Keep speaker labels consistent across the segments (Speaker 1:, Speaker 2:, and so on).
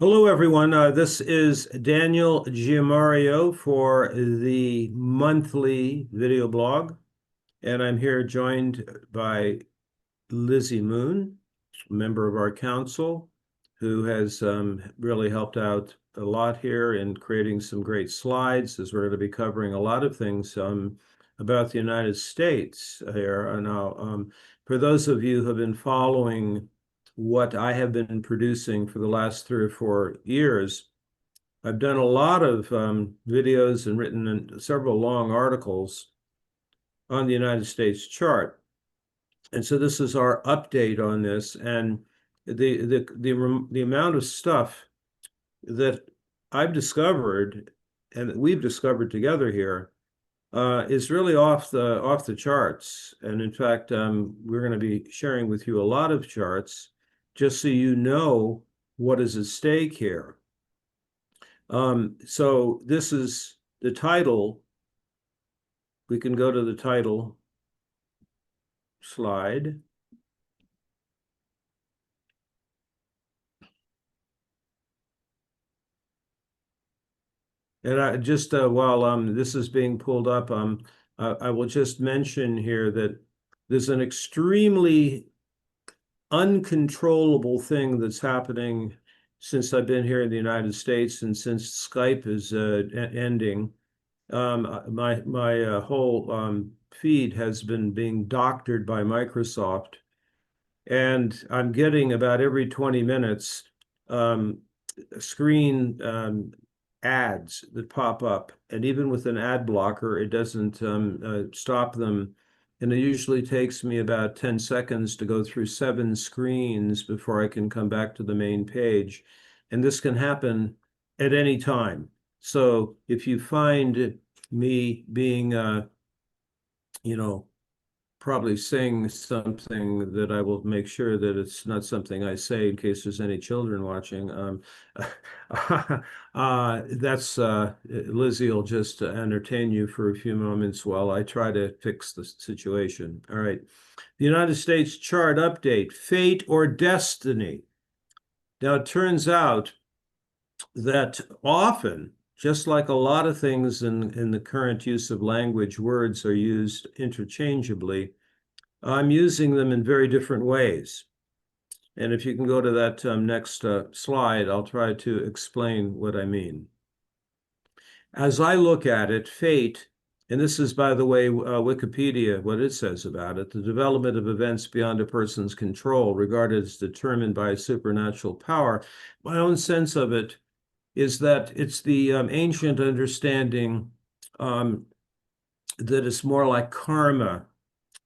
Speaker 1: Hello, everyone. This is Daniel Giamario for the monthly video blog, and I'm here joined by Lizzie Moon, a member of our council, who has really helped out a lot here in creating some great slides, as we're going to be covering a lot of things about the United States here. And now, for those of you who have been following what I have been producing for the last 3 or 4 years, I've done a lot of videos and written several long articles on the United States chart. And so this is our update on this, and the amount of stuff that I've discovered and that we've discovered together here is really off the charts. And in fact, we're going to be sharing with you a lot of charts just so you know what is at stake here. So this is the title. We can go to the title slide. And I just while this is being pulled up, I will just mention here that there's an extremely uncontrollable thing that's happening since I've been here in the United States and since Skype is ending. My whole feed has been being doctored by Microsoft, and I'm getting about every 20 minutes screen ads that pop up, and even with an ad blocker, it doesn't stop them. And it usually takes me about 10 seconds to go through 7 screens before I can come back to the main page. And this can happen at any time. So if you find me being, probably saying something that I will make sure that it's not something I say in case there's any children watching. That's Lizzie will just entertain you for a few moments while I try to fix the situation. All right. The United States chart update, fate or destiny. Now, it turns out that often, just like a lot of things in the current use of language, words are used interchangeably. I'm using them in very different ways. And if you can go to that next slide, I'll try to explain what I mean. As I look at it, fate, and this is, by the way, Wikipedia, what it says about it, the development of events beyond a person's control, regarded as determined by a supernatural power. My own sense of it is that it's the ancient understanding that it's more like karma,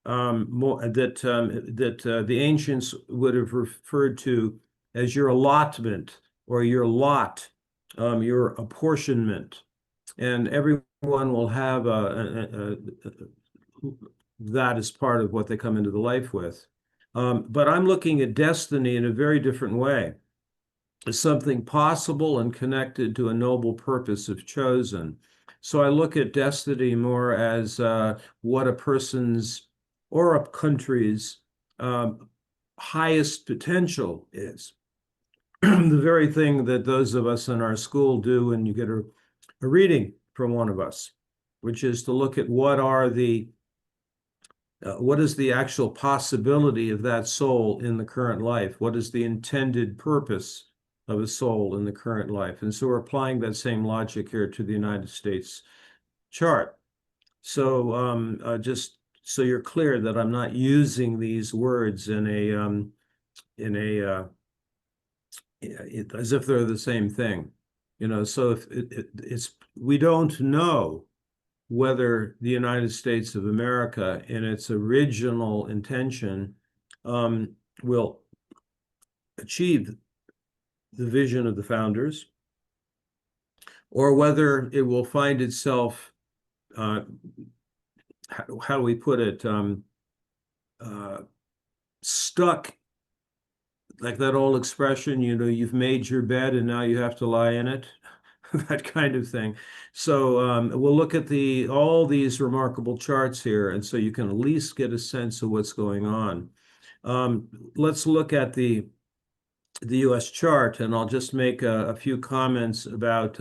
Speaker 1: that the ancients would have referred to as your allotment or your lot, your apportionment, and everyone will have that as part of what they come into the life with. But I'm looking at destiny in a very different way, as something possible and connected to a noble purpose if chosen. So I look at destiny more as what a person's or a country's highest potential is. The very thing that those of us in our school do when you get a reading from one of us, which is to look at what is the actual possibility of that soul in the current life? What is the intended purpose of a soul in the current life? And so we're applying that same logic here to the United States chart. So just so you're clear that I'm not using these words in a as if they're the same thing, So if we don't know whether the United States of America, in its original intention, will achieve the vision of the founders, or whether it will find itself, how do we put it, stuck, like that old expression, you've made your bed and now you have to lie in it, that kind of thing. So we'll look at all these remarkable charts here, and so you can at least get a sense of what's going on. Let's look at the the U.S. chart, and I'll just make a few comments about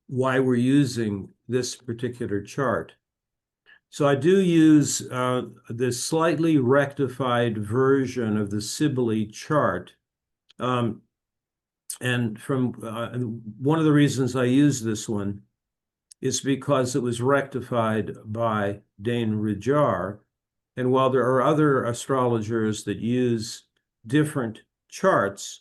Speaker 1: why we're using this particular chart. So I do use this slightly rectified version of the Sibley chart. And from one of the reasons I use this one is because it was rectified by Dane Ridjar. And while there are other astrologers that use different charts,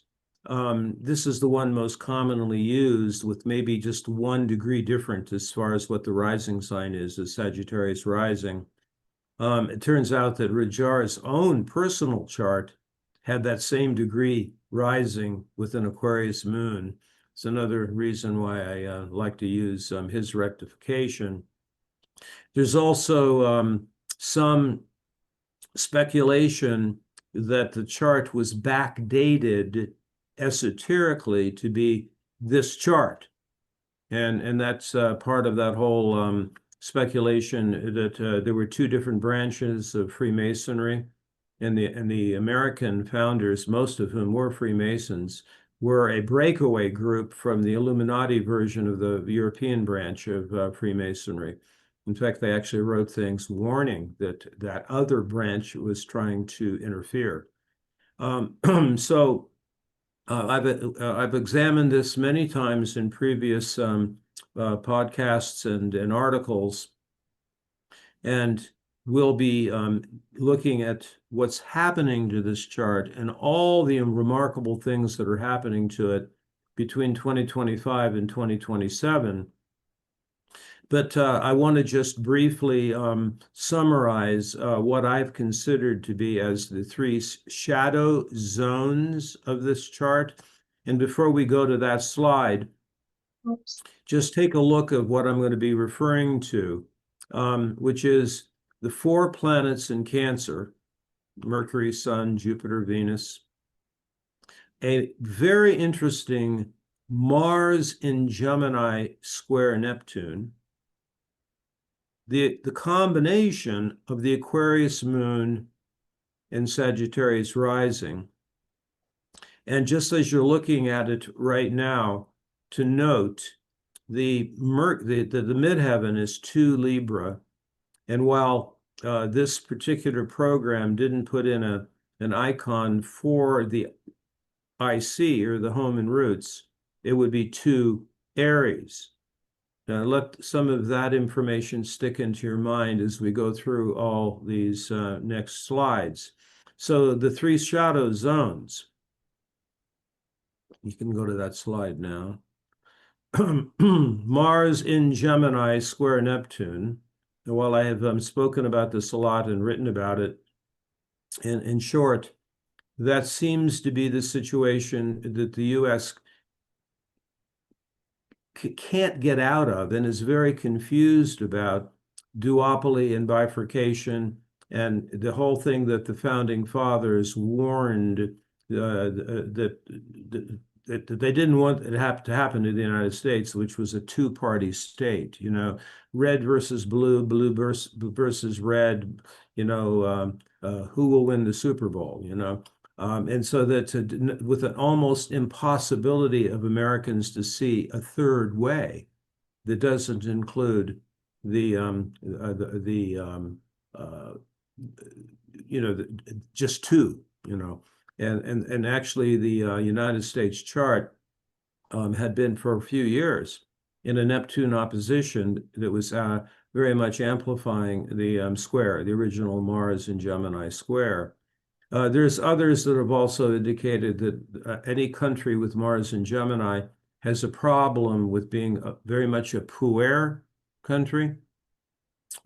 Speaker 1: this is the one most commonly used, with maybe just 1 degree different as far as what the rising sign is Sagittarius rising. It turns out that Ridjar's own personal chart had that same degree rising with an Aquarius moon. It's another reason why I like to use his rectification. There's also some speculation that the chart was backdated esoterically to be this chart. And that's part of that whole speculation that there were 2 different branches of Freemasonry, and the American founders, most of whom were Freemasons, were a breakaway group from the Illuminati version of the European branch of Freemasonry. In fact, they actually wrote things warning that that other branch was trying to interfere. So I've examined this many times in previous podcasts and articles, and we'll be looking at what's happening to this chart and all the remarkable things that are happening to it between 2025 and 2027. But I want to just briefly summarize what I've considered to be as the 3 shadow zones of this chart. And before we go to that slide, just take a look at what I'm going to be referring to, which is the 4 planets in Cancer: Mercury, Sun, Jupiter, Venus. A very interesting Mars in Gemini square Neptune. The combination of the Aquarius moon and Sagittarius rising. And just as you're looking at it right now, to note the midheaven is 2 Libra. And while this particular program didn't put in an icon for the IC, or the home and roots, it would be 2 Aries. Now, let some of that information stick into your mind as we go through all these next slides. So the 3 shadow zones, you can go to that slide now. Mars in Gemini square Neptune. And while I have spoken about this a lot and written about it, in short, that seems to be the situation that the U.S. can't get out of, and is very confused about duopoly and bifurcation, and the whole thing that the founding fathers warned that they didn't want it to happen to the United States, which was a 2-party state, red versus blue, blue versus red, who will win the Super Bowl, and so that with an almost impossibility of Americans to see a third way that doesn't include just 2, and actually the United States chart had been for a few years in a Neptune opposition that was very much amplifying the square, the original Mars in Gemini square. There's others that have also indicated that any country with Mars in Gemini has a problem with being very much a puer country.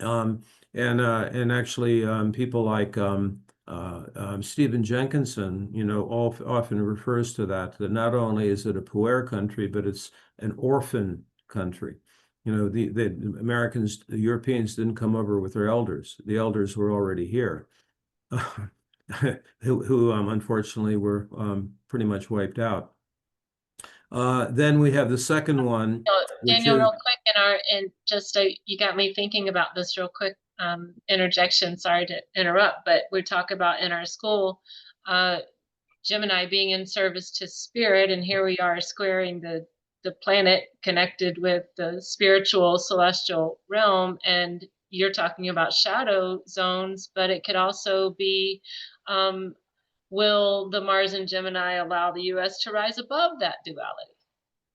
Speaker 1: And actually people like Stephen Jenkinson, often refers to that not only is it a puer country, but it's an orphan country. The Americans, the Europeans didn't come over with their elders. The elders were already here. who unfortunately were pretty much wiped out. Then we have the second one.
Speaker 2: Daniel, real quick, you got me thinking about this real quick. Interjection, sorry to interrupt, but we talk about in our school, Gemini being in service to spirit, and here we are squaring the planet connected with the spiritual celestial realm, and you're talking about shadow zones, but it could also be, will the Mars and Gemini allow the US to rise above that duality,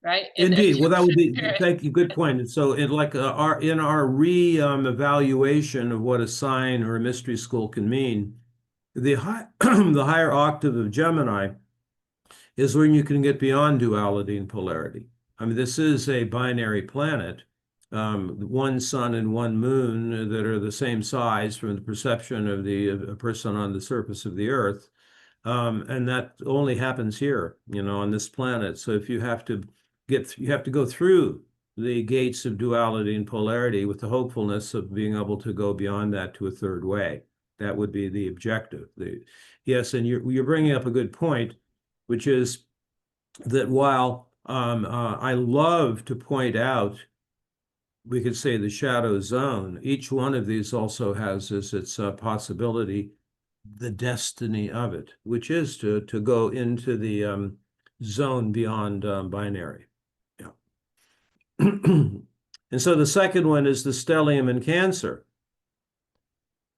Speaker 2: right? And
Speaker 1: Indeed. Well, that would be,
Speaker 2: spirit.
Speaker 1: thank you, good point. And so in like our evaluation of what a sign or a mystery school can mean, the high the higher octave of Gemini is when you can get beyond duality and polarity. I mean, this is a binary planet, one sun and one moon that are the same size from the perception of a person on the surface of the Earth. And that only happens here, on this planet. So if you have to go through the gates of duality and polarity with the hopefulness of being able to go beyond that to a third way. That would be the objective. Yes, and you're bringing up a good point, which is that while I love to point out, we could say the shadow zone, each one of these also has as its possibility the destiny of it, which is to go into the zone beyond binary. Yeah. And so the second one is the stellium in Cancer.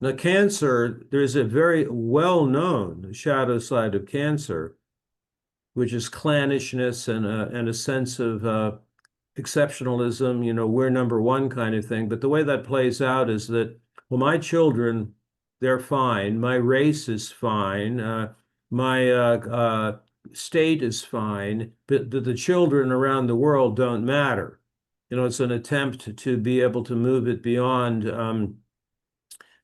Speaker 1: Now, Cancer, there's a very well-known shadow side of Cancer, which is clannishness and a sense of exceptionalism, we're number one kind of thing. But the way that plays out is that, well, my children, they're fine. My race is fine. My state is fine. But the children around the world don't matter. It's an attempt to be able to move it beyond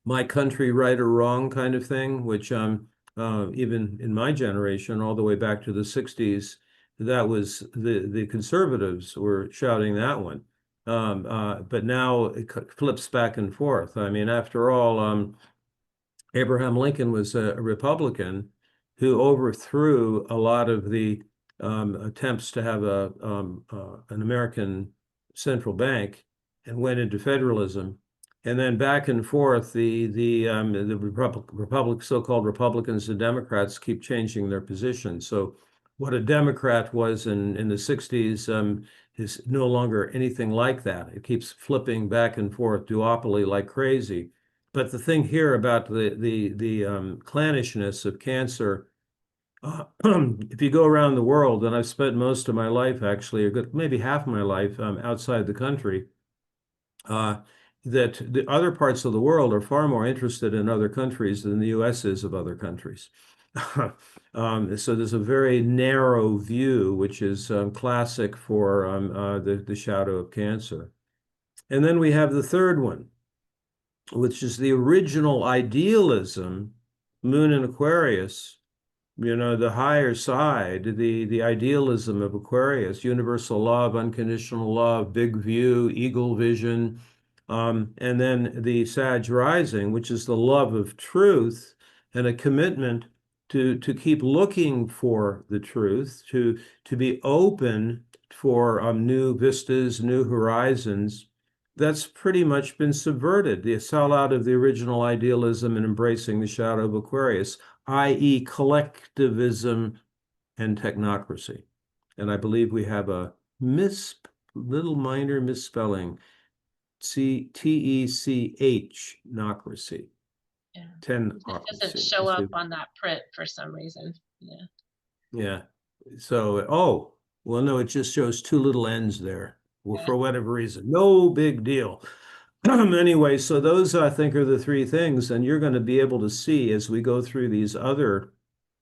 Speaker 1: my country, right or wrong kind of thing, which even in my generation, all the way back to the 60s, that was the conservatives were shouting that one. But now it flips back and forth. I mean, after all, Abraham Lincoln was a Republican who overthrew a lot of the attempts to have an American central bank and went into federalism. And then back and forth, the so-called Republicans and Democrats keep changing their position. So what a Democrat was in the 60s is no longer anything like that. It keeps flipping back and forth, duopoly like crazy. But the thing here about the clannishness of Cancer, if you go around the world, and I've spent most of my life actually, or maybe half of my life outside the country, that the other parts of the world are far more interested in other countries than the US is of other countries. So there's a very narrow view, which is classic for the shadow of Cancer. And then we have the third one, which is the original idealism, Moon in Aquarius, the higher side, the idealism of Aquarius, universal love, unconditional love, big view, eagle vision. And then the Sag rising, which is the love of truth and a commitment to keep looking for the truth, to be open for new vistas, new horizons. That's pretty much been subverted. The sellout of the original idealism and embracing the shadow of Aquarius, i.e. collectivism and technocracy. And I believe we have a little minor misspelling. TECH, nocracy.
Speaker 2: Yeah.
Speaker 1: Ten
Speaker 2: It doesn't show up on that print for some reason. Yeah.
Speaker 1: Yeah. So, well, no, it just shows two little N's there. Well,
Speaker 2: Yeah.
Speaker 1: for whatever reason, no big deal. Anyway, so those I think are the three things, and you're going to be able to see as we go through these other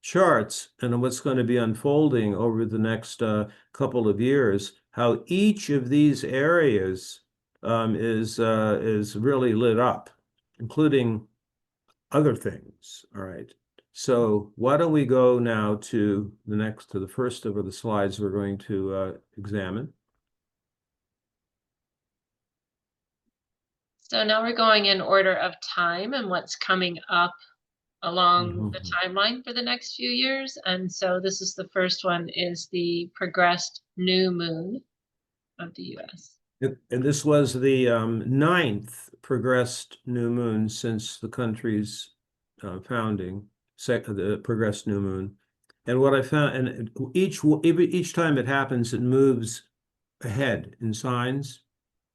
Speaker 1: charts and what's going to be unfolding over the next couple of years, how each of these areas is really lit up, including other things. All right. So why don't we go now to the first of the slides we're going to examine.
Speaker 2: So now we're going in order of time and what's coming up along the timeline for the next few years. And so this is the first one, is the progressed new moon of the US.
Speaker 1: And this was the 9th progressed new moon since the country's founding, the progressed new moon. And what I found, and each time it happens, it moves ahead in signs.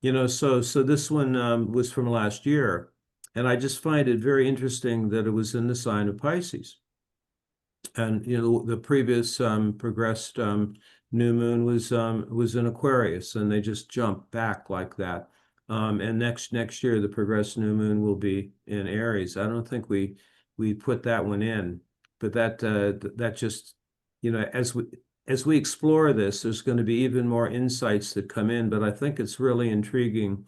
Speaker 1: So this one was from last year, and I just find it very interesting that it was in the sign of Pisces. And the previous progressed new moon was in Aquarius, and they just jump back like that. And next year, the progressed new moon will be in Aries. I don't think we put that one in, but that just as we explore this, there's going to be even more insights that come in. But I think it's really intriguing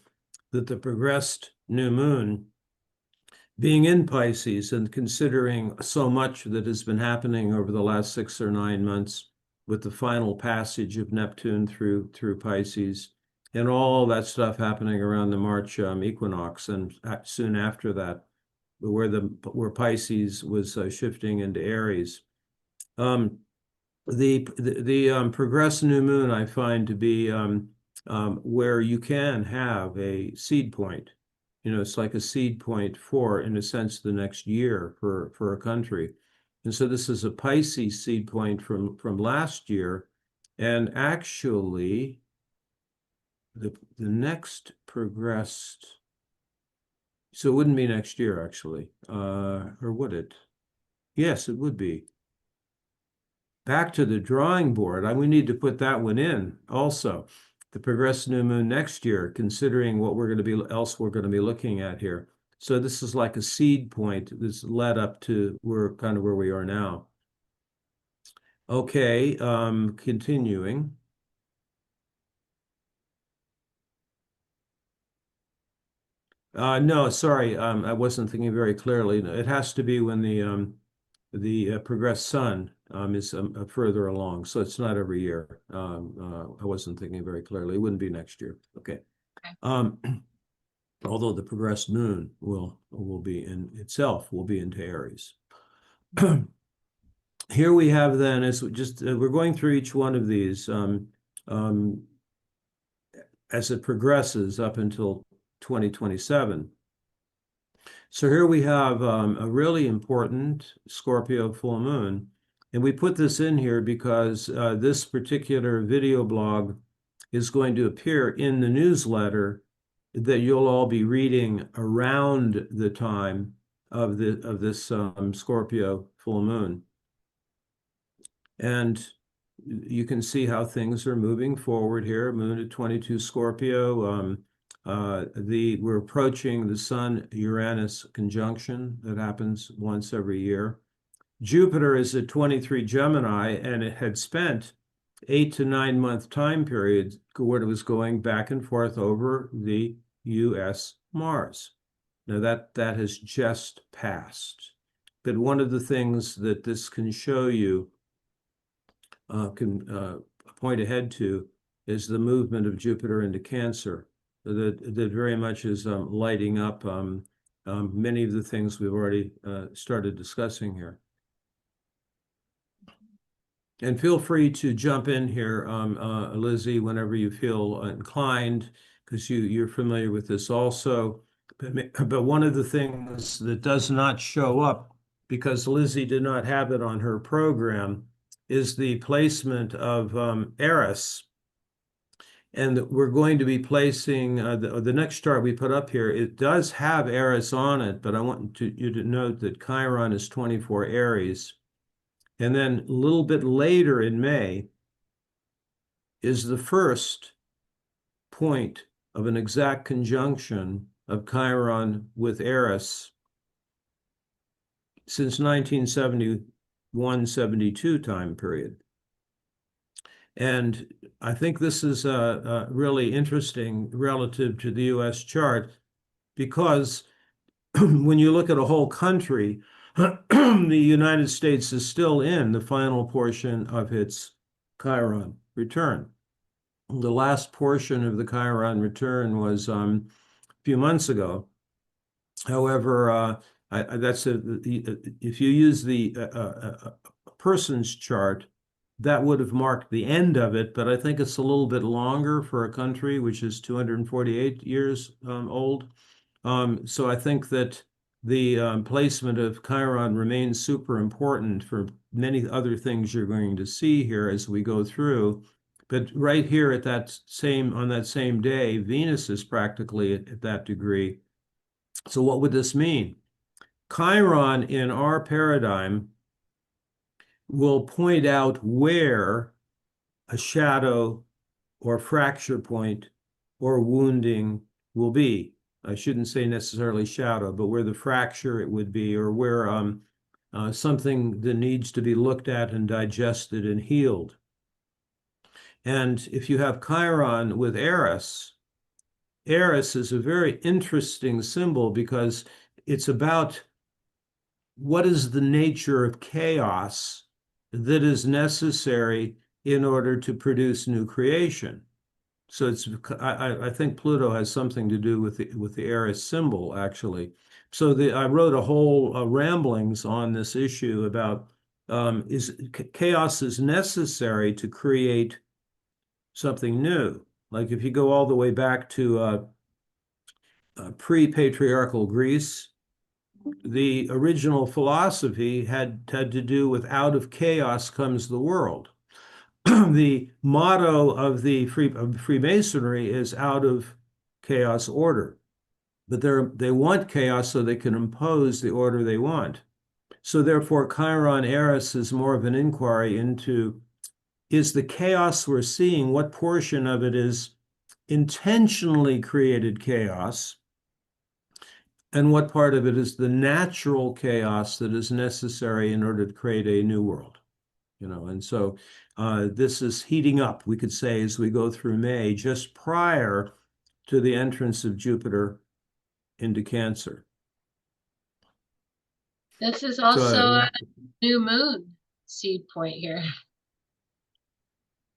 Speaker 1: that the progressed new moon being in Pisces and considering so much that has been happening over the last 6 or 9 months with the final passage of Neptune through Pisces and all that stuff happening around the March equinox and soon after that, where Pisces was shifting into Aries. The progressed new moon I find to be where you can have a seed point. It's like a seed point for, in a sense, the next year for a country. And so this is a Pisces seed point from last year. And actually, the next progressed, so it wouldn't be next year, actually. Or would it? Yes, it would be. Back to the drawing board. We need to put that one in also. The progressed new moon next year, considering what we're going to be looking at here. So this is like a seed point that's led up to kind of where we are now. Okay, continuing. No, sorry, I wasn't thinking very clearly. It has to be when the progressed sun is further along, so it's not every year. I wasn't thinking very clearly. It wouldn't be next year. Okay. Although the progressed moon will be into Aries. Here we have then, as we're going through each one of these as it progresses up until 2027. So here we have a really important Scorpio full moon. And we put this in here because this particular video blog is going to appear in the newsletter that you'll all be reading around the time of this Scorpio full moon. And you can see how things are moving forward here. Moon at 22 Scorpio. We're approaching the Sun-Uranus conjunction that happens once every year. Jupiter is at 23 Gemini, and it had spent 8 to 9 month time period where it was going back and forth over the U.S. Mars. Now that has just passed. But one of the things that this can show you, can point ahead to, is the movement of Jupiter into Cancer. That very much is lighting up many of the things we've already started discussing here. And feel free to jump in here, Lizzie, whenever you feel inclined, because you're familiar with this also. But one of the things that does not show up, because Lizzie did not have it on her program, is the placement of Eris. And we're going to be placing the next chart we put up here. It does have Eris on it, but I want you to note that Chiron is 24 Aries. And then a little bit later in May is the first point of an exact conjunction of Chiron with Eris since 1971-72 time period. And I think this is really interesting relative to the US chart, because when you look at a whole country, the United States is still in the final portion of its Chiron return. The last portion of the Chiron return was a few months ago. However, if you use the person's chart, that would have marked the end of it, but I think it's a little bit longer for a country which is 248 years old. So I think that the placement of Chiron remains super important for many other things you're going to see here as we go through. But right here on that same day, Venus is practically at that degree. So what would this mean? Chiron in our paradigm will point out where a shadow or fracture point or wounding will be. I shouldn't say necessarily shadow, but where the fracture it would be, or where something that needs to be looked at and digested and healed. And if you have Chiron with Eris, Eris is a very interesting symbol because it's about what is the nature of chaos that is necessary in order to produce new creation. So I think Pluto has something to do with the Eris symbol, actually. So I wrote a whole ramblings on this issue about chaos is necessary to create something new. Like if you go all the way back to pre-patriarchal Greece, the original philosophy had to do with out of chaos comes the world. The motto of the Freemasonry is out of chaos order, but they want chaos so they can impose the order they want. So therefore, Chiron Eris is more of an inquiry into, is the chaos we're seeing, what portion of it is intentionally created chaos, and what part of it is the natural chaos that is necessary in order to create a new world. And so this is heating up, we could say, as we go through May, just prior to the entrance of Jupiter into Cancer.
Speaker 2: This is also a new moon seed point here.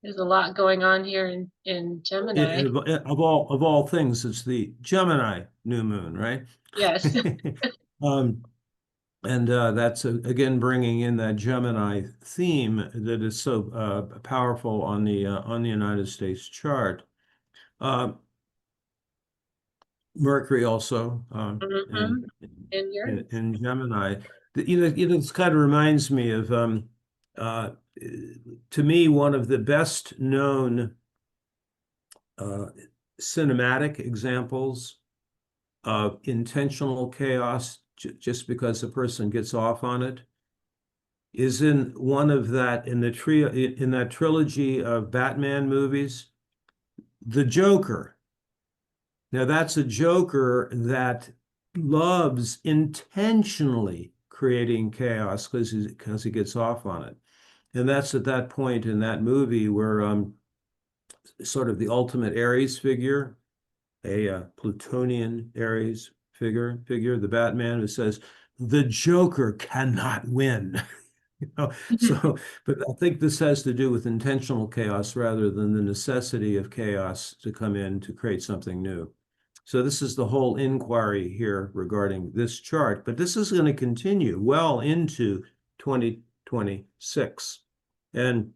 Speaker 2: There's a lot going on here in Gemini.
Speaker 1: Of all things, it's the Gemini new moon, right?
Speaker 2: Yes.
Speaker 1: And that's, again, bringing in that Gemini theme that is so powerful on the United States chart. Mercury also in Gemini. This kind of reminds me of, to me, one of the best known cinematic examples of intentional chaos just because a person gets off on it is in that trilogy of Batman movies, the Joker. Now that's a Joker that loves intentionally creating chaos because he gets off on it. And that's at that point in that movie where sort of the ultimate Aries figure, a Plutonian Aries figure, the Batman who says, the Joker cannot win. So, but I think this has to do with intentional chaos rather than the necessity of chaos to come in to create something new. So this is the whole inquiry here regarding this chart, but this is going to continue well into 2026. And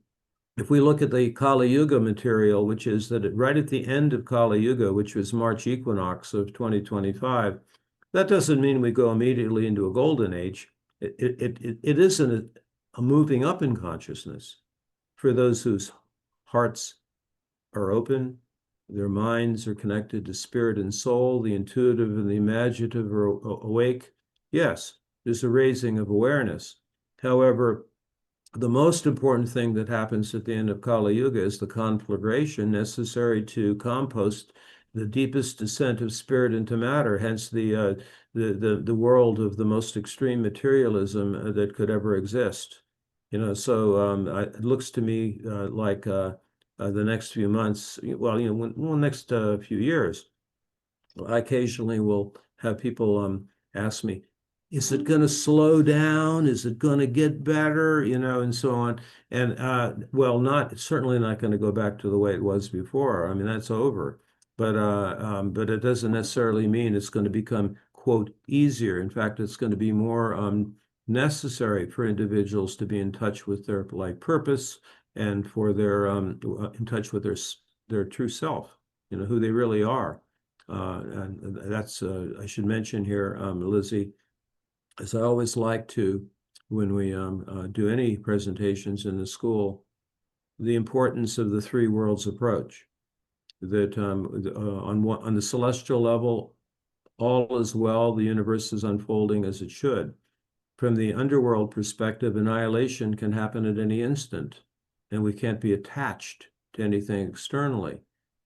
Speaker 1: if we look at the Kali Yuga material, which is that right at the end of Kali Yuga, which was March equinox of 2025, that doesn't mean we go immediately into a golden age. It isn't a moving up in consciousness for those whose hearts are open, their minds are connected to spirit and soul, the intuitive and the imaginative are awake. Yes, there's a raising of awareness. However, the most important thing that happens at the end of Kali Yuga is the conflagration necessary to compost the deepest descent of spirit into matter, hence the world of the most extreme materialism that could ever exist. So it looks to me like the next few months, next few years, I occasionally will have people ask me, is it going to slow down? Is it going to get better? And so on. And certainly not going to go back to the way it was before. I mean, that's over. But it doesn't necessarily mean it's going to become, quote, easier. In fact, it's going to be more necessary for individuals to be in touch with their life purpose and for their in touch with their true self, who they really are. And that's I should mention here, Lizzie, as I always like to when we do any presentations in the school, the importance of the three worlds approach. That on the celestial level, all is well, the universe is unfolding as it should. From the underworld perspective, annihilation can happen at any instant, and we can't be attached to anything externally.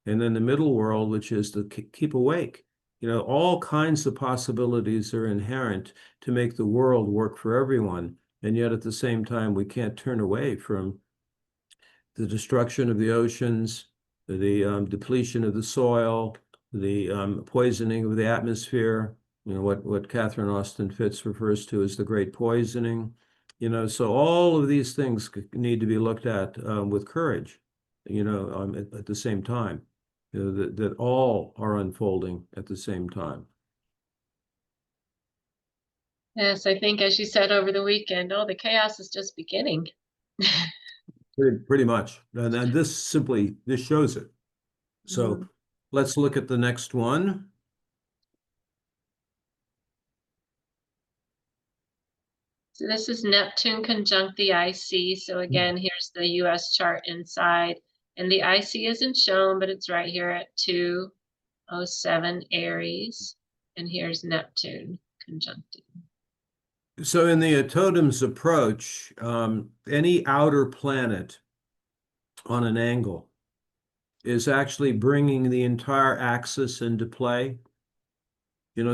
Speaker 1: And then the middle world, which is to keep awake. All kinds of possibilities are inherent to make the world work for everyone. And yet at the same time, we can't turn away from the destruction of the oceans, the depletion of the soil, the poisoning of the atmosphere, what Catherine Austin Fitts refers to as the great poisoning. So all of these things need to be looked at with courage, at the same time, that all are unfolding at the same time.
Speaker 2: Yes, I think as you said over the weekend, the chaos is just beginning.
Speaker 1: Pretty much. And this shows it. So let's look at the next one.
Speaker 2: So this is Neptune conjunct the IC. So again, here's the US chart inside. And the IC isn't shown, but it's right here at 207 Aries. And here's Neptune conjuncting.
Speaker 1: So in the TOTAMS approach, any outer planet on an angle is actually bringing the entire axis into play.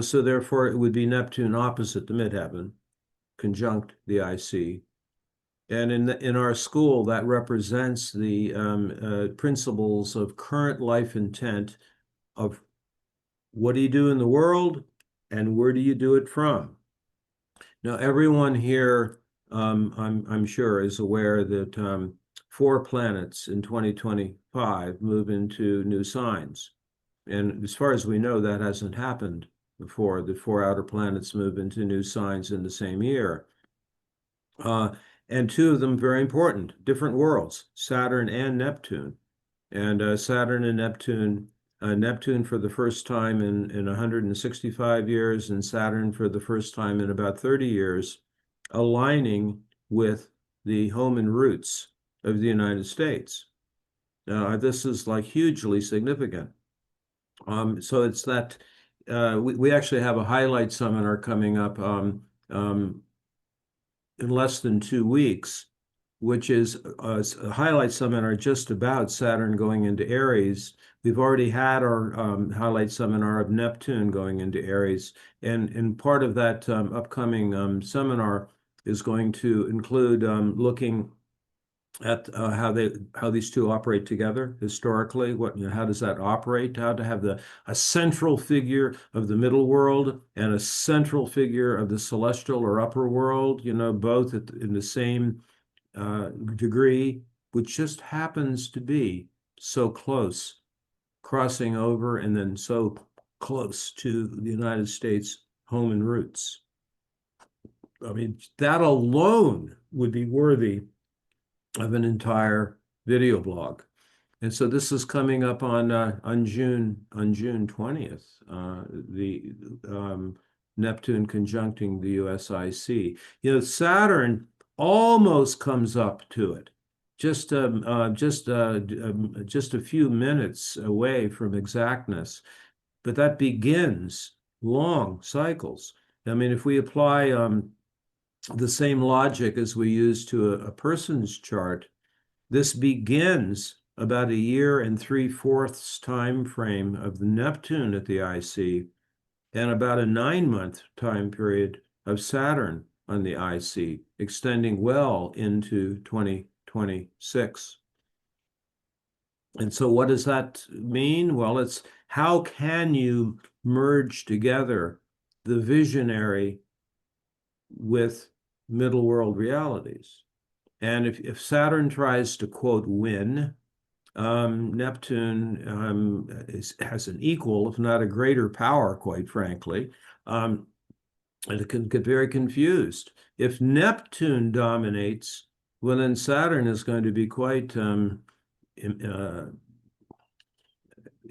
Speaker 1: So therefore it would be Neptune opposite the midheaven, conjunct the IC. And in our school, that represents the principles of current life intent of what do you do in the world and where do you do it from? Now, everyone here, I'm sure, is aware that 4 planets in 2025 move into new signs. And as far as we know, that hasn't happened before. The 4 outer planets move into new signs in the same year. And 2 of them very important, different worlds, Saturn and Neptune. And Saturn and Neptune, Neptune for the first time in 165 years, and Saturn for the first time in about 30 years, aligning with the home and roots of the United States. Now, this is like hugely significant. So it's that we actually have a highlight seminar coming up in less than 2 weeks, which is a highlight seminar just about Saturn going into Aries. We've already had our highlight seminar of Neptune going into Aries, and part of that upcoming seminar is going to include looking at how these two operate together historically. How does that operate? How to have a central figure of the middle world and a central figure of the celestial or upper world. Both in the same degree, which just happens to be so close, crossing over, and then so close to the United States home and roots. I mean, that alone would be worthy of an entire video blog. And so this is coming up on June 20th, the Neptune conjuncting the USIC. Saturn almost comes up to it, just a few minutes away from exactness, but that begins long cycles. I mean, if we apply the same logic as we use to a person's chart, this begins about 1 year and 3/4 time frame of the Neptune at the IC and about a 9-month time period of Saturn on the IC, extending well into 2026. And so what does that mean? Well, it's how can you merge together the visionary with middle world realities? And if Saturn tries to, quote, win, Neptune has an equal, if not a greater power, quite frankly, and it can get very confused. If Neptune dominates, well, then Saturn is going to be quite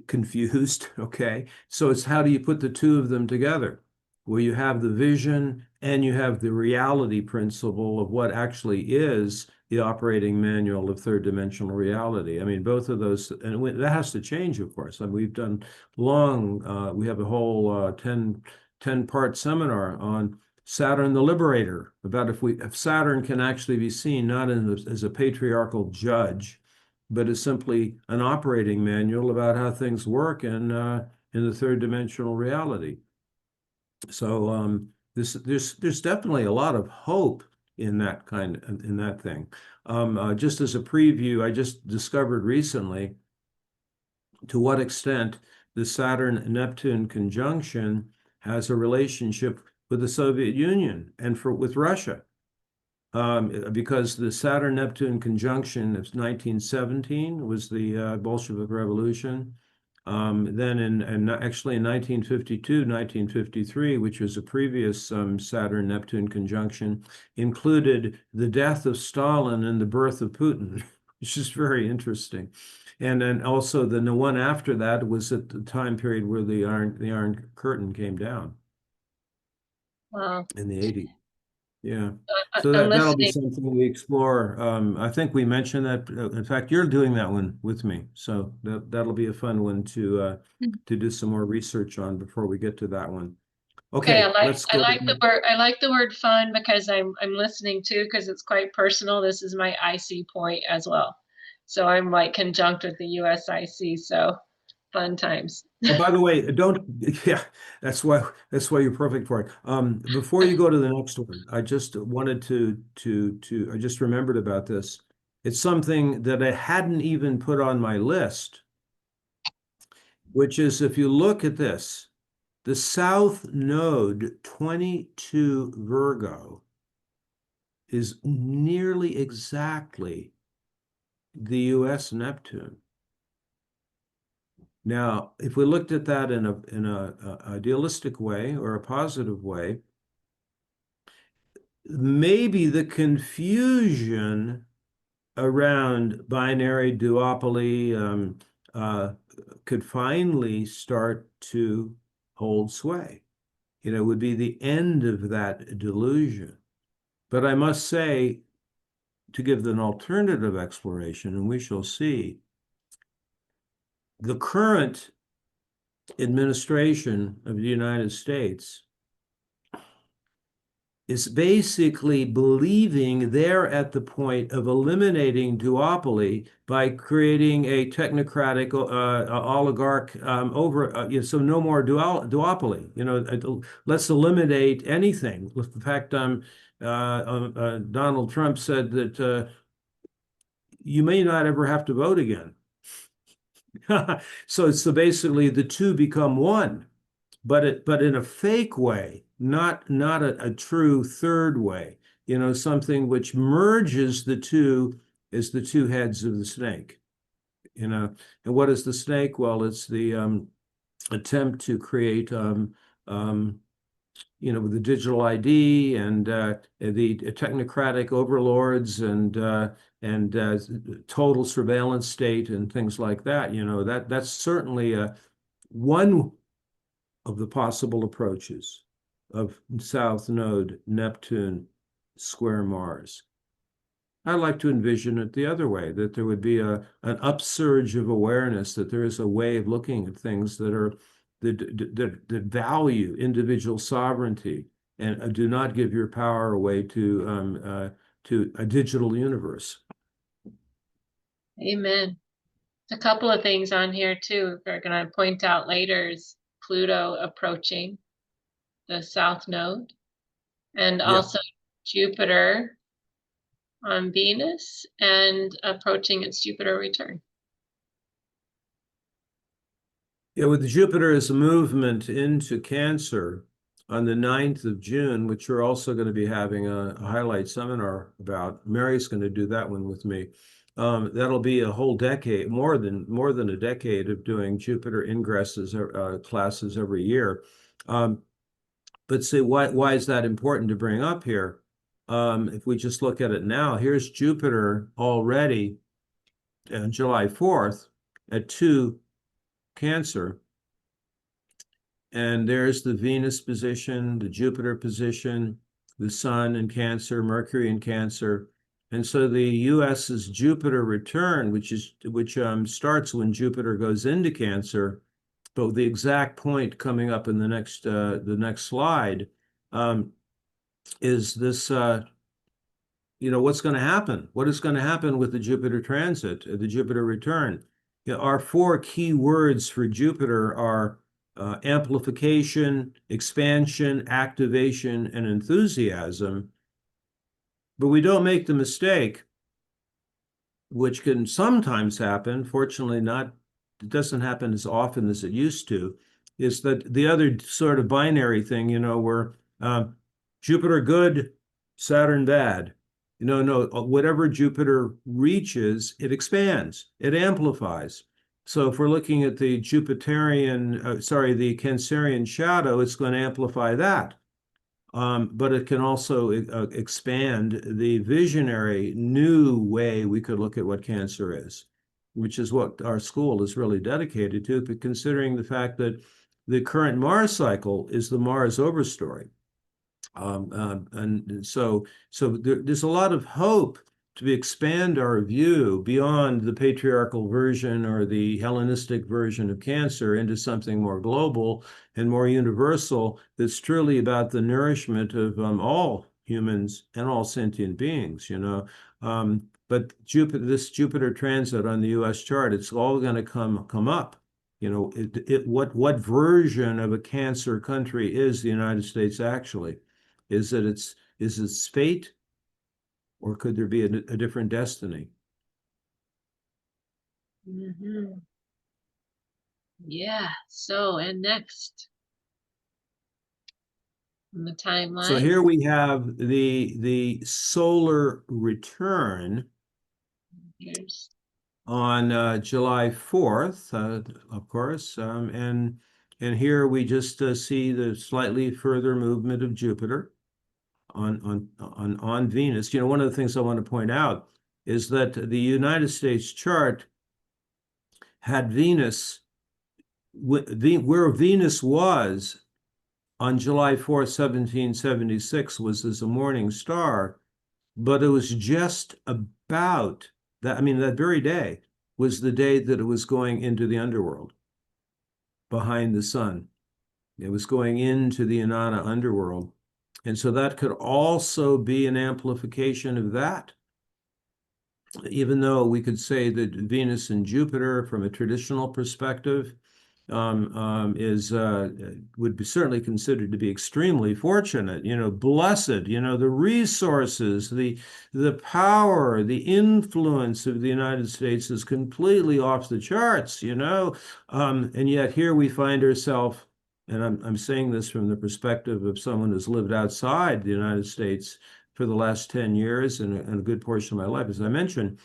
Speaker 1: confused, okay? So it's how do you put the two of them together? Where you have the vision and you have the reality principle of what actually is the operating manual of third dimensional reality. I mean, both of those, and that has to change, of course. I mean, we've done we have a whole 10-part seminar on Saturn the Liberator, about if Saturn can actually be seen not as a patriarchal judge, but as simply an operating manual about how things work in the third dimensional reality. So there's definitely a lot of hope in that thing. Just as a preview, I just discovered recently to what extent the Saturn-Neptune conjunction has a relationship with the Soviet Union and with Russia. Because the Saturn-Neptune conjunction of 1917 was the Bolshevik Revolution. Then actually in 1952, 1953, which was a previous Saturn-Neptune conjunction, included the death of Stalin and the birth of Putin, which is very interesting. And then also the one after that was at the time period where the Iron Curtain came down.
Speaker 2: Wow.
Speaker 1: In the 80s. Yeah. So
Speaker 2: I'm
Speaker 1: that'll be
Speaker 2: listening.
Speaker 1: something we explore. I think we mentioned that. In fact, you're doing that one with me, so that'll be a fun one to do some more research on before we get to that one.
Speaker 2: Okay,
Speaker 1: Okay, let's
Speaker 2: I
Speaker 1: go
Speaker 2: like the
Speaker 1: to.
Speaker 2: word fun because I'm listening too because it's quite personal. This is my IC point as well. So I'm like conjunct with the USIC, so fun times.
Speaker 1: Oh, by the way, don't. Yeah, that's why you're perfect for it. Before you go to the next one, I just wanted I just remembered about this. It's something that I hadn't even put on my list, which is if you look at this. The South Node 22 Virgo is nearly exactly the US Neptune. Now, if we looked at that in a idealistic way or a positive way, maybe the confusion around binary duopoly could finally start to hold sway. Would be the end of that delusion. But I must say, to give an alternative exploration, and we shall see, the current administration of the United States is basically believing they're at the point of eliminating duopoly by creating a technocratic oligarch so no more duopoly. Let's eliminate anything. In fact, Donald Trump said that you may not ever have to vote again. So basically the two become one, but in a fake way, not a true third way, something which merges the two as the two heads of the snake. And what is the snake? Well, it's the attempt to create with the digital ID and the technocratic overlords and total surveillance state and things like that. That's certainly one of the possible approaches of South Node Neptune square Mars. I like to envision it the other way, that there would be an upsurge of awareness, that there is a way of looking at things that value individual sovereignty and do not give your power away to a digital universe.
Speaker 2: Amen. A couple of things on here too we're going to point out later is Pluto approaching the South Node and also Jupiter on Venus and approaching its Jupiter return.
Speaker 1: Yeah, with Jupiter as a movement into Cancer on the 9th of June, which we're also going to be having a highlight seminar about. Mary's going to do that one with me. That'll be a whole decade, more than a decade of doing Jupiter ingresses classes every year. But see, why is that important to bring up here? If we just look at it now, here's Jupiter already on July 4th at 2 Cancer. And there's the Venus position, the Jupiter position, the Sun in Cancer, Mercury in Cancer. And so the US's Jupiter return, which starts when Jupiter goes into Cancer, but the exact point coming up in the next slide, is this what's going to happen? What is going to happen with the Jupiter transit, the Jupiter return? Our four key words for Jupiter are amplification, expansion, activation, and enthusiasm. But we don't make the mistake, which can sometimes happen, fortunately not, it doesn't happen as often as it used to, is that the other sort of binary thing, where Jupiter good, Saturn bad. No, whatever Jupiter reaches, it expands, it amplifies. So if we're looking at the the Cancerian shadow, it's going to amplify that. But it can also expand the visionary new way we could look at what Cancer is, which is what our school is really dedicated to, but considering the fact that the current Mars cycle is the Mars overstory. And so there's a lot of hope to expand our view beyond the patriarchal version or the Hellenistic version of Cancer into something more global and more universal that's truly about the nourishment of all humans and all sentient beings, But this Jupiter transit on the U.S. chart, it's all going to come up. What version of a Cancer country is the United States actually? Is it fate, or could there be a different destiny?
Speaker 2: Mm-hmm. Yeah. So, and next on the timeline.
Speaker 1: So here we have the solar return.
Speaker 2: Here's
Speaker 1: On July 4th, of course, and here we just see the slightly further movement of Jupiter on Venus. One of the things I want to point out is that the United States chart had Venus, where Venus was on July 4th, 1776, was as a morning star, but it was just about that. I mean, that very day was the day that it was going into the underworld behind the sun. It was going into the Inanna underworld. And so that could also be an amplification of that. Even though we could say that Venus and Jupiter, from a traditional perspective, would be certainly considered to be extremely fortunate, blessed, the resources, the power, the influence of the United States is completely off the charts, and yet here we find ourselves, and I'm saying this from the perspective of someone who's lived outside the United States for the last 10 years and a good portion of my life, as I mentioned,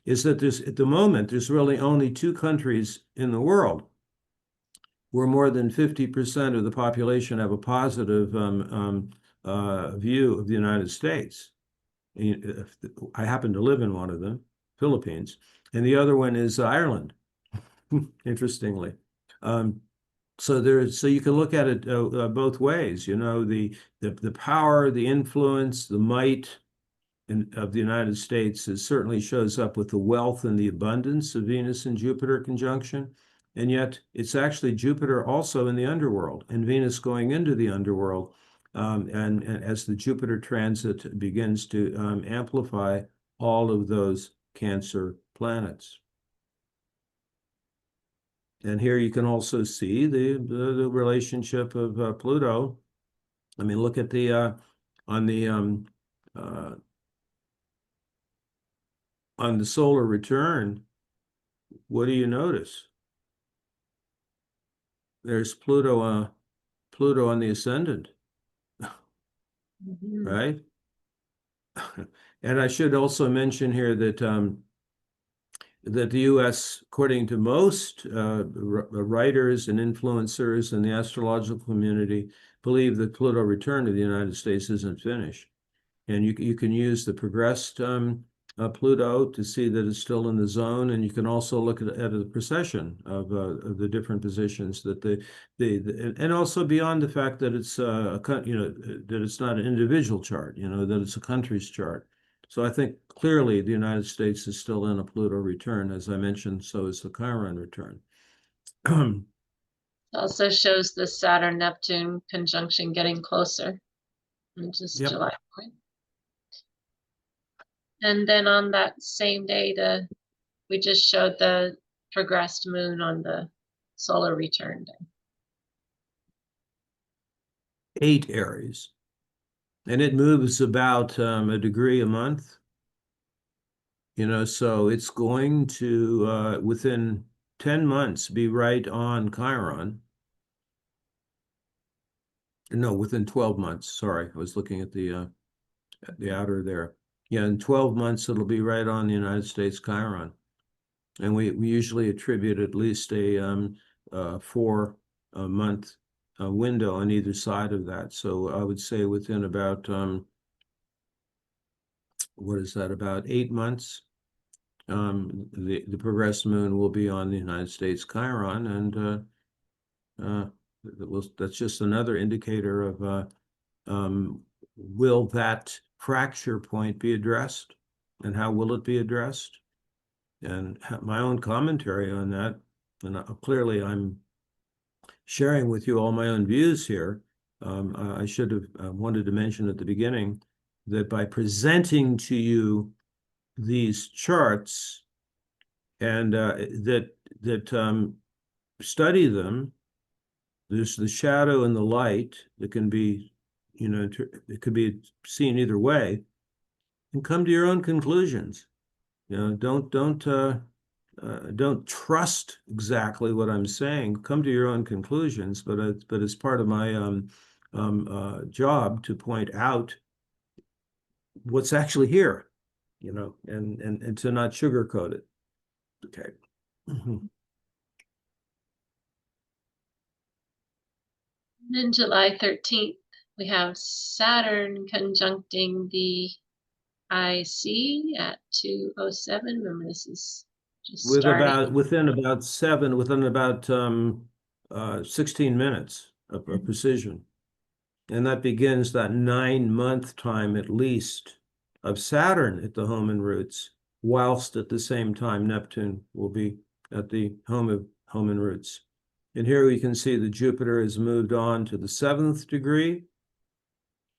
Speaker 1: is that at the moment, there's really only two countries in the world where more than 50% of the population have a positive view of the United States. I happen to live in one of them, Philippines, and the other one is Ireland, interestingly. So you can look at it both ways, the power, the influence, the might of the United States certainly shows up with the wealth and the abundance of Venus and Jupiter conjunction. And yet it's actually Jupiter also in the underworld and Venus going into the underworld. And as the Jupiter transit begins to amplify all of those Cancer planets. And here you can also see the relationship of Pluto. I mean, look at on the solar return. What do you notice? There's Pluto on the ascendant, right? And I should also mention here that the U.S., according to most writers and influencers in the astrological community, believe that Pluto return to the United States isn't finished. And you can use the progressed Pluto to see that it's still in the zone, and you can also look at the precession of the different positions that and also beyond the fact that it's that it's not an individual chart, that it's a country's chart. So I think clearly the United States is still in a Pluto return, as I mentioned. So is the Chiron return.
Speaker 2: Also shows the Saturn-Neptune conjunction getting closer, which is
Speaker 1: Yep.
Speaker 2: July 4th. And then on that same day, we just showed the progressed moon on the solar return day.
Speaker 1: 8 Aries, and it moves about a degree a month. So it's going to within 10 months be right on Chiron. No, within 12 months. Sorry, I was looking at the outer there. Yeah, in 12 months it'll be right on the United States Chiron, and we usually attribute at least a 4-month window on either side of that. So I would say within about what is that? About 8 months. The progressed moon will be on the United States Chiron, and that's just another indicator of will that fracture point be addressed, and how will it be addressed? And my own commentary on that, and clearly I'm sharing with you all my own views here. I should have wanted to mention at the beginning that by presenting to you these charts and that study them, there's the shadow and the light that can be, it could be seen either way, and come to your own conclusions. Don't trust exactly what I'm saying. Come to your own conclusions, but it's part of my job to point out what's actually here, and to not sugarcoat it. Okay.
Speaker 2: Then July 13th, we have Saturn conjuncting the IC at 2:07. Remember, this is just starting.
Speaker 1: Within about 16 minutes of precision. And that begins that 9-month time at least of Saturn at the home and roots, whilst at the same time Neptune will be at the home and roots. And here we can see that Jupiter has moved on to the 7th degree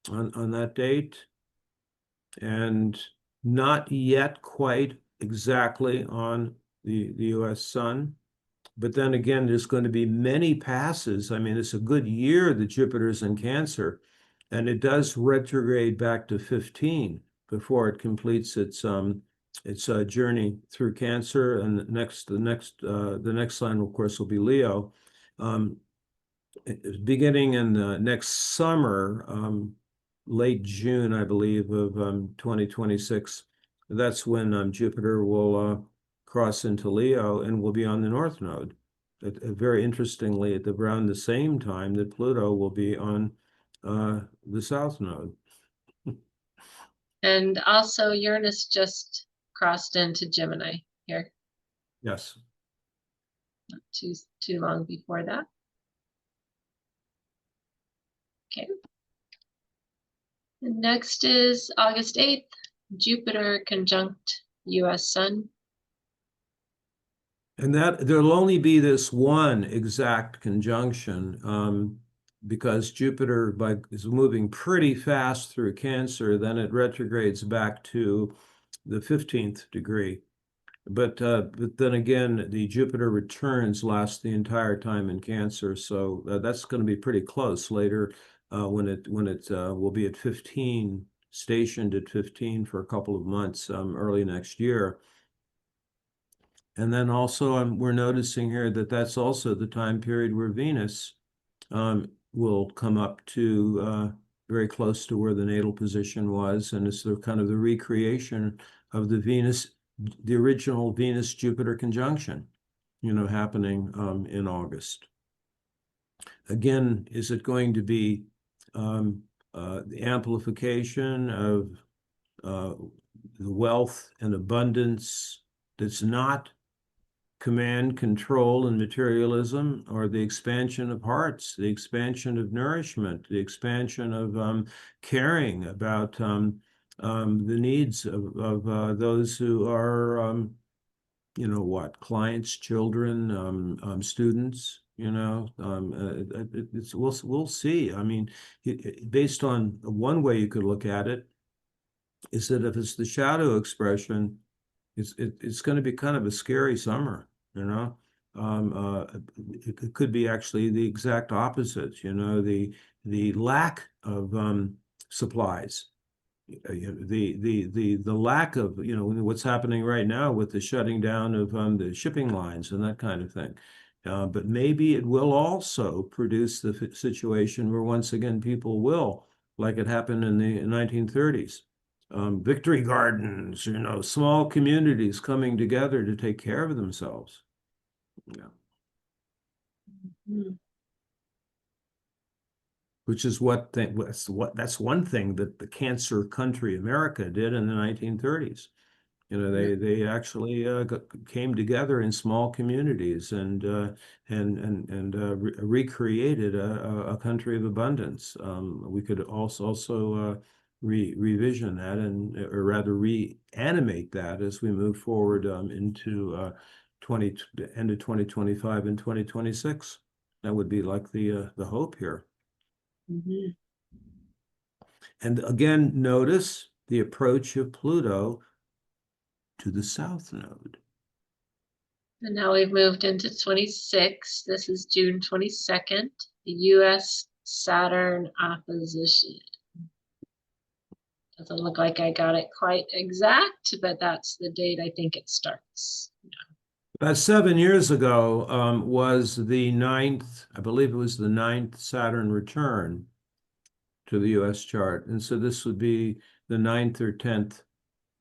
Speaker 1: on that date, and not yet quite exactly on the US sun. But then again, there's going to be many passes. I mean, it's a good year that Jupiter's in Cancer, and it does retrograde back to 15 before it completes its journey through Cancer. And the next sign, of course, will be Leo. Beginning in next summer, late June, I believe, of 2026, that's when Jupiter will cross into Leo and will be on the North Node. Very interestingly, at around the same time that Pluto will be on the South Node.
Speaker 2: And also Uranus just crossed into Gemini here.
Speaker 1: Yes.
Speaker 2: Not too long before that. Okay. And next is August 8th, Jupiter conjunct US Sun.
Speaker 1: And that there'll only be this one exact conjunction because Jupiter is moving pretty fast through Cancer, then it retrogrades back to the 15th degree. But then again, the Jupiter returns last the entire time in Cancer, so that's going to be pretty close later when it will be at 15, stationed at 15 for a couple of months early next year. And then also we're noticing here that that's also the time period where Venus will come up to very close to where the natal position was, and it's the kind of the recreation of the original Venus-Jupiter conjunction, happening in August. Again, is it going to be the amplification of the wealth and abundance that's not command, control, and materialism, or the expansion of hearts, the expansion of nourishment, the expansion of caring about the needs of those who are, you know what, clients, children, students. You know, we'll see. I mean, based on one way you could look at it, is that if it's the shadow expression, it's going to be kind of a scary summer, you know. It could be actually the exact opposite, you know, the lack of supplies, the lack of, you know, what's happening right now with the shutting down of the shipping lines and that kind of thing. But maybe it will also produce the situation where once again people will, like it happened in the 1930s, victory gardens, you know, small communities coming together to take care of themselves. Yeah.
Speaker 2: Mm-hmm.
Speaker 1: Which is that's one thing that the cancer country America did in the 1930s. You know, they actually came together in small communities and recreated a country of abundance. We could also revision that, and or rather reanimate that as we move forward into 20 end of 2025 and 2026. That would be like the hope here.
Speaker 2: Mm-hmm.
Speaker 1: And again, notice the approach of Pluto to the south node.
Speaker 2: And now we've moved into 26. This is June 22nd, the U.S. Saturn opposition. Doesn't look like I got it quite exact, but that's the date I think it starts.
Speaker 1: About 7 years ago was the ninth, I believe it was the ninth Saturn return to the U.S. chart. And so this would be the ninth or 10th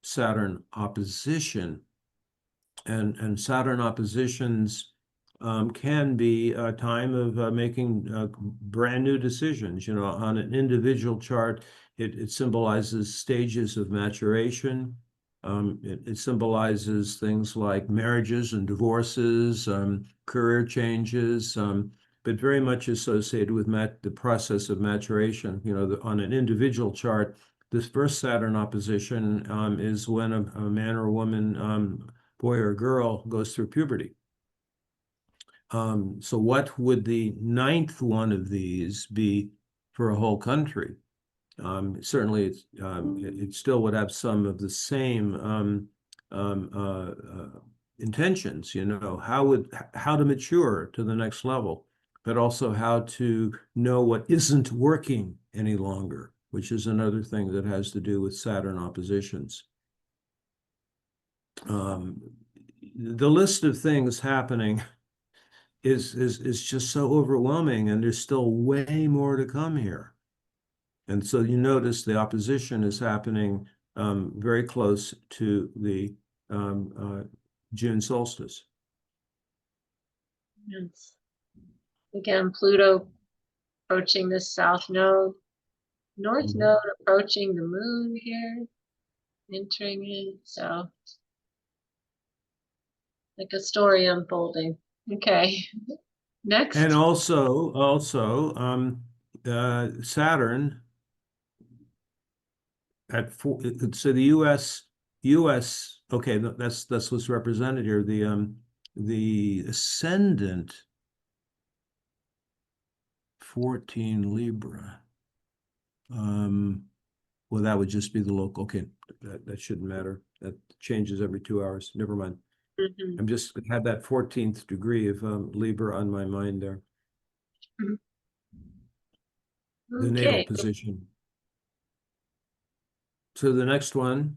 Speaker 1: Saturn opposition. And Saturn oppositions can be a time of making brand new decisions. You know, on an individual chart, it symbolizes stages of maturation. It symbolizes things like marriages and divorces, career changes, but very much associated with the process of maturation. You know, on an individual chart, this first Saturn opposition is when a man or a woman, boy or girl, goes through puberty. So what would the ninth one of these be for a whole country? Certainly, it still would have some of the same intentions, you know, how to mature to the next level, but also how to know what isn't working any longer, which is another thing that has to do with Saturn oppositions. The list of things happening is just so overwhelming, and there's still way more to come here. And so you notice the opposition is happening very close to the June solstice.
Speaker 2: Yes. Again, Pluto approaching the south node, north node approaching the moon here, entering it. So, like a story unfolding. Okay. Next.
Speaker 1: And also Saturn at so the U.S. Okay, that's what's represented here. The ascendant 14 Libra. Well, that would just be the local. Okay, that shouldn't matter. That changes every 2 hours. Never mind.
Speaker 2: Mm-hmm.
Speaker 1: I'm just had that 14th degree of Libra on my mind there.
Speaker 2: Mm-hmm.
Speaker 1: The natal position. So the next one.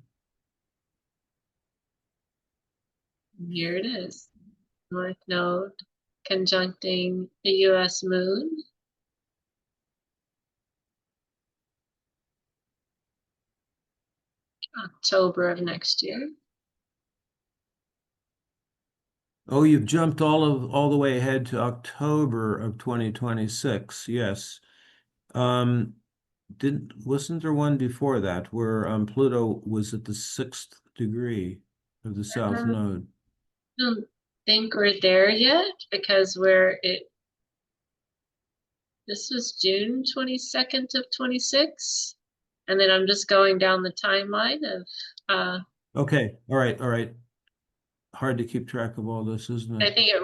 Speaker 2: Here it is. North node conjuncting the U.S. moon. October of next year.
Speaker 1: Oh, you've jumped all the way ahead to October of 2026. Yes. wasn't there one before that where Pluto was at the 6th degree of the south
Speaker 2: Um,
Speaker 1: node?
Speaker 2: I don't think we're there yet because this was June 22nd of 26. And then I'm just going down the timeline of
Speaker 1: Okay, all right. Hard to keep track of all this, isn't
Speaker 2: I
Speaker 1: it?
Speaker 2: think it